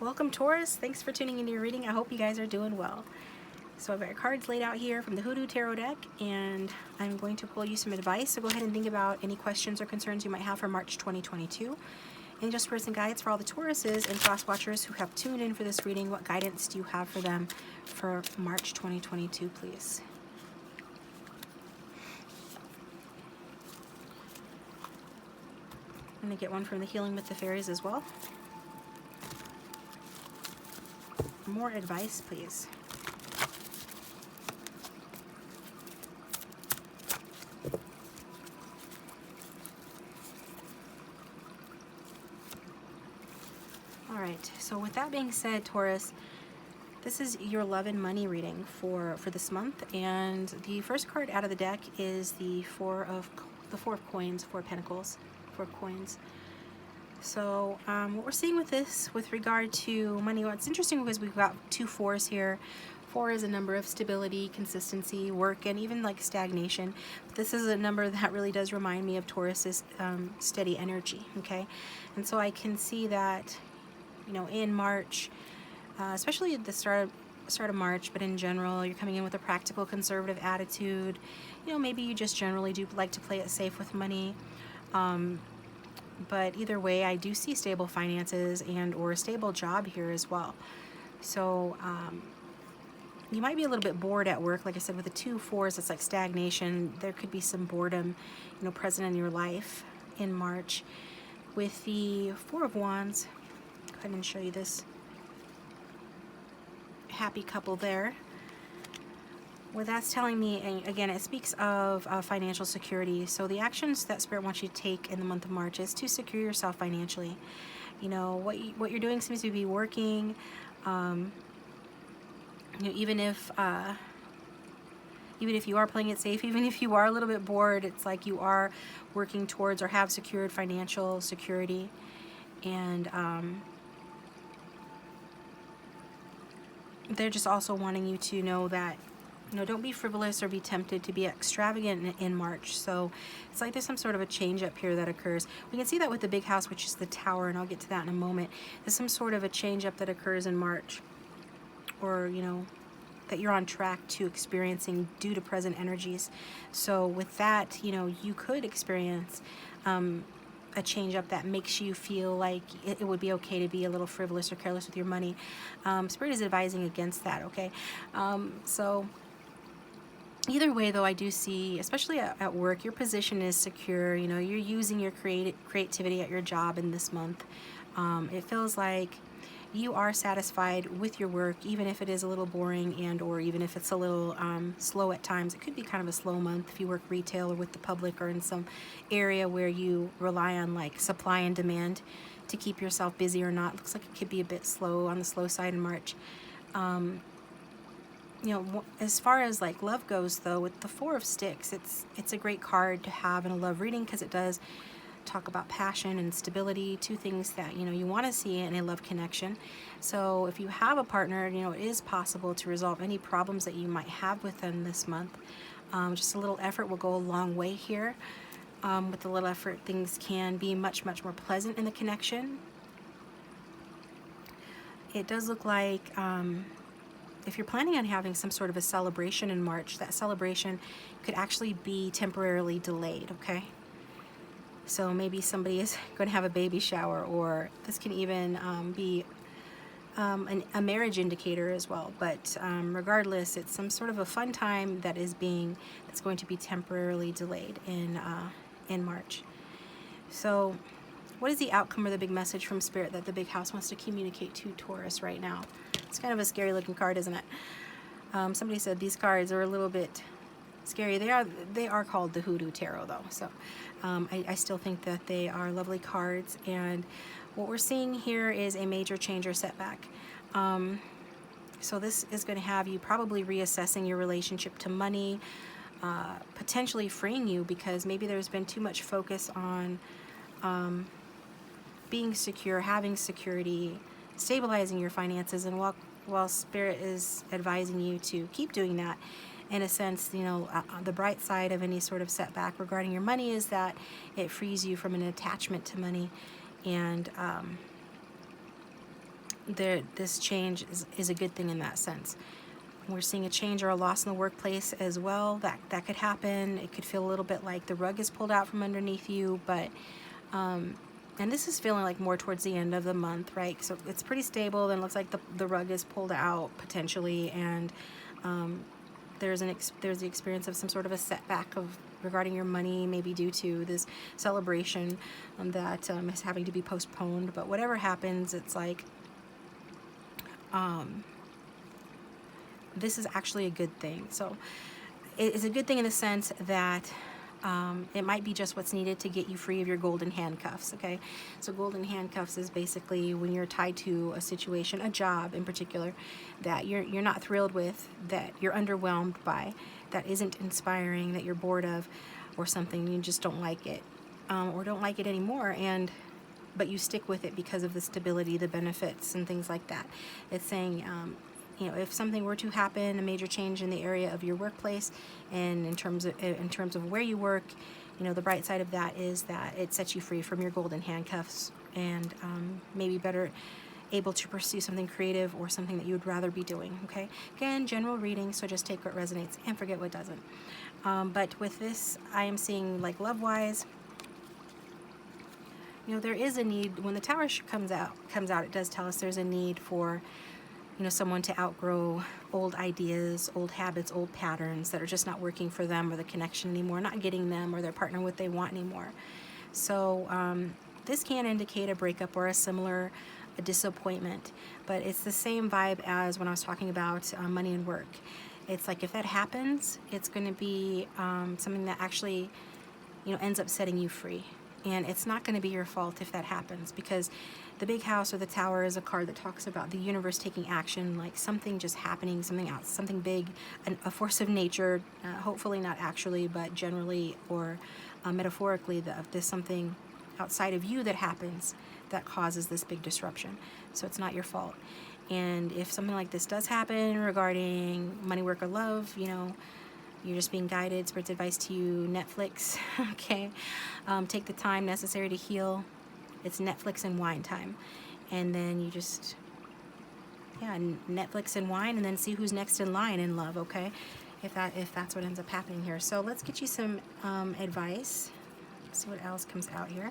Welcome, Taurus. Thanks for tuning into your reading. I hope you guys are doing well. So I've got cards laid out here from the Hoodoo Tarot deck, and I'm going to pull you some advice. So go ahead and think about any questions or concerns you might have for March 2022. Angel Spirits and Guides for all the Tauruses and Cross Watchers who have tuned in for this reading. What guidance do you have for them for March 2022, please? I'm going to get one from the Healing with the Fairies as well. More advice, please. All right, so with that being said, Taurus, this is your love and money reading for this month, and the first card out of the deck is the Four of Coins, Four of Pentacles, Four of Coins. So what we're seeing with this, with regard to money, what's interesting because we've got two fours here. Four is a number of stability, consistency, work, and even like stagnation. But this is a number that really does remind me of Taurus's steady energy, okay? And so I can see that, you know, in March, especially at the start of March, but in general, you're coming in with a practical, conservative attitude. You know, maybe you just generally do like to play it safe with money. But either way, I do see stable finances and or a stable job here as well. So you might be a little bit bored at work. Like I said, with the two fours, it's like stagnation. There could be some boredom, you know, present in your life in March. With the Four of Wands, go ahead and show you this happy couple there. What that's telling me, and again, it speaks of financial security. So the actions that Spirit wants you to take in the month of March is to secure yourself financially. You know, what you're doing seems to be working. You know, even if you are playing it safe, even if you are a little bit bored, it's like you are working towards or have secured financial security. And they're just also wanting you to know that, you know, don't be frivolous or be tempted to be extravagant in March. So it's like there's some sort of a change up here that occurs. We can see that with the big house, which is the Tower, and I'll get to that in a moment. There's some sort of a change up that occurs in March, or, you know, that you're on track to experiencing due to present energies. So with that, you know, you could experience a change up that makes you feel like it would be okay to be a little frivolous or careless with your money. Spirit is advising against that, okay? So either way, though, I do see, especially at work, your position is secure. You know, you're using your creativity at your job in this month. It feels like you are satisfied with your work, even if it is a little boring and or even if it's a little slow at times. It could be kind of a slow month if you work retail or with the public or in some area where you rely on like supply and demand to keep yourself busy or not. Looks like it could be a bit slow, on the slow side in March. You know, as far as like love goes, though, with the Four of Sticks, it's a great card to have in a love reading because it does talk about passion and stability, two things that, you know, you want to see in a love connection. So if you have a partner, you know, it is possible to resolve any problems that you might have with them this month. Just a little effort will go a long way here. With a little effort, things can be much, much more pleasant in the connection. It does look like if you're planning on having some sort of a celebration in March, that celebration could actually be temporarily delayed, okay? So maybe somebody is going to have a baby shower, or this can even be a marriage indicator as well. But regardless, it's some sort of a fun time that's going to be temporarily delayed in March. So what is the outcome or the big message from Spirit that the big house wants to communicate to Taurus right now? It's kind of a scary looking card, isn't it? Somebody said these cards are a little bit scary. They are called the Hoodoo Tarot, though. So I still think that they are lovely cards. And what we're seeing here is a major change or setback. So this is going to have you probably reassessing your relationship to money, potentially freeing you because maybe there's been too much focus on being secure, having security, stabilizing your finances. And while Spirit is advising you to keep doing that, in a sense, you know, the bright side of any sort of setback regarding your money is that it frees you from an attachment to money, and this change is a good thing in that sense. We're seeing a change or a loss in the workplace as well. That could happen. It could feel a little bit like the rug is pulled out from underneath you, but and this is feeling like more towards the end of the month, right? So it's pretty stable. Then it looks like the rug is pulled out potentially, and there's the experience of some sort of a setback regarding your money, maybe due to this celebration that is having to be postponed. But whatever happens, it's like this is actually a good thing. So it's a good thing in the sense that it might be just what's needed to get you free of your golden handcuffs, okay? So golden handcuffs is basically when you're tied to a situation, a job in particular, that you're not thrilled with, that you're underwhelmed by, that isn't inspiring, that you're bored of, or something, you just don't like it, or don't like it anymore, but you stick with it because of the stability, the benefits, and things like that. It's saying, you know, if something were to happen, a major change in the area of your workplace, and in terms of where you work, you know, the bright side of that is that it sets you free from your golden handcuffs, and maybe better able to pursue something creative or something that you would rather be doing. Okay, again, general reading, so just take what resonates and forget what doesn't. But with this, I am seeing, like, love-wise, you know, there is a need. When the Tower comes out, it does tell us there's a need for, you know, someone to outgrow old ideas, old habits, old patterns that are just not working for them or the connection anymore, not getting them or their partner what they want anymore. So this can indicate a breakup or a disappointment, but it's the same vibe as when I was talking about money and work. It's like if that happens, it's going to be something that actually, you know, ends up setting you free. And it's not going to be your fault if that happens, because the big house or the Tower is a card that talks about the universe taking action, like something just happening, something big, a force of nature, hopefully not actually, but generally or metaphorically, there's something outside of you that happens that causes this big disruption. So it's not your fault. And if something like this does happen regarding money, work, or love, you know, you're just being guided. Spirit's advice to you, Netflix, okay? Take the time necessary to heal. It's Netflix and wine time. And then you just, yeah, Netflix and wine, and then see who's next in line in love, okay? If that's what ends up happening here. So let's get you some advice. Let's see what else comes out here.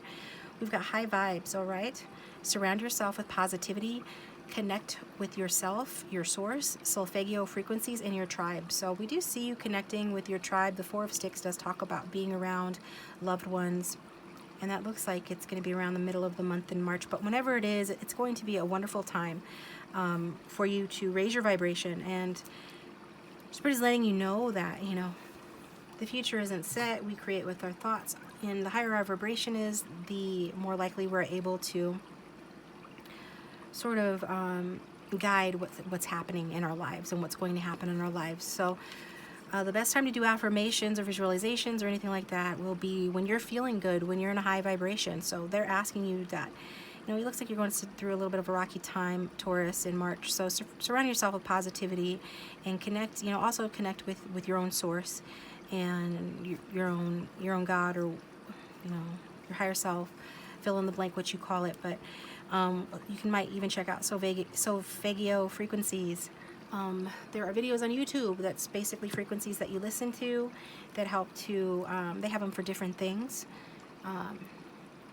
We've got high vibes, all right? Surround yourself with positivity. Connect with yourself, your source, solfeggio frequencies, and your tribe. So we do see you connecting with your tribe. The Four of Sticks does talk about being around loved ones, and that looks like it's going to be around the middle of the month in March. But whenever it is, it's going to be a wonderful time for you to raise your vibration. And Spirit is letting you know that, you know, the future isn't set. We create with our thoughts, and the higher our vibration is, the more likely we're able to sort of guide what's happening in our lives and what's going to happen in our lives. So the best time to do affirmations or visualizations or anything like that will be when you're feeling good, when you're in a high vibration. So they're asking you that. You know, it looks like you're going through a little bit of a rocky time, Taurus, in March. So surround yourself with positivity and connect, you know, also connect with your own source and your own God, or, you know, your higher self. Fill in the blank what you call it, but you might even check out solfeggio frequencies. There are videos on YouTube that's basically frequencies that you listen to that help to, they have them for different things.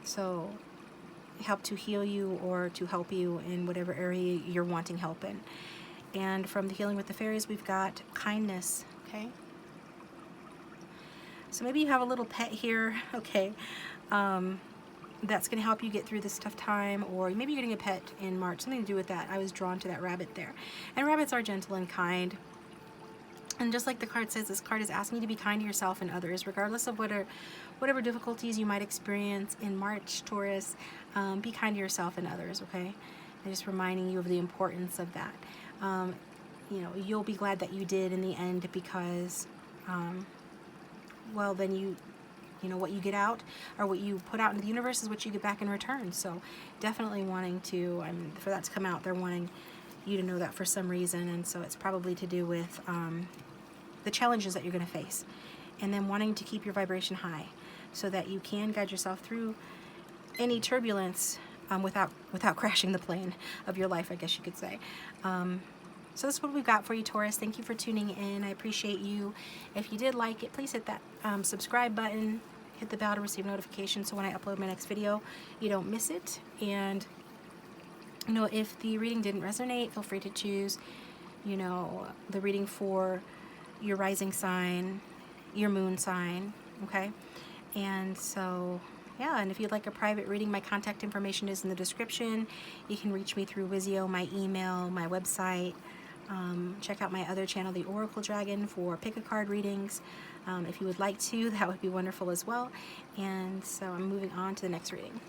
So help to heal you or to help you in whatever area you're wanting help in. And from the Healing with the Fairies, we've got kindness, okay? So maybe you have a little pet here, okay? That's going to help you get through this tough time, or maybe you're getting a pet in March, something to do with that. I was drawn to that rabbit there. And rabbits are gentle and kind. And just like the card says, this card is asking you to be kind to yourself and others, regardless of whatever difficulties you might experience in March, Taurus. Be kind to yourself and others, okay? And just reminding you of the importance of that. You know, you'll be glad that you did in the end, because, well, then you know, what you get out, or what you put out into the universe, is what you get back in return. So definitely wanting to, for that to come out, they're wanting you to know that for some reason. And so it's probably to do with the challenges that you're going to face, and then wanting to keep your vibration high so that you can guide yourself through any turbulence without crashing the plane of your life, I guess you could say. So this is what we've got for you, Taurus. Thank you for tuning in. I appreciate you. If you did like it, please hit that subscribe button, hit the bell to receive notifications so when I upload my next video, you don't miss it. And, you know, if the reading didn't resonate, feel free to choose, you know, the reading for your rising sign, your moon sign, okay? And so, yeah, and if you'd like a private reading, my contact information is in the description. You can reach me through Vizio, my email, my website. Check out my other channel, The Oracle Dragon, for pick-a-card readings. If you would like to, that would be wonderful as well. And so I'm moving on to the next reading.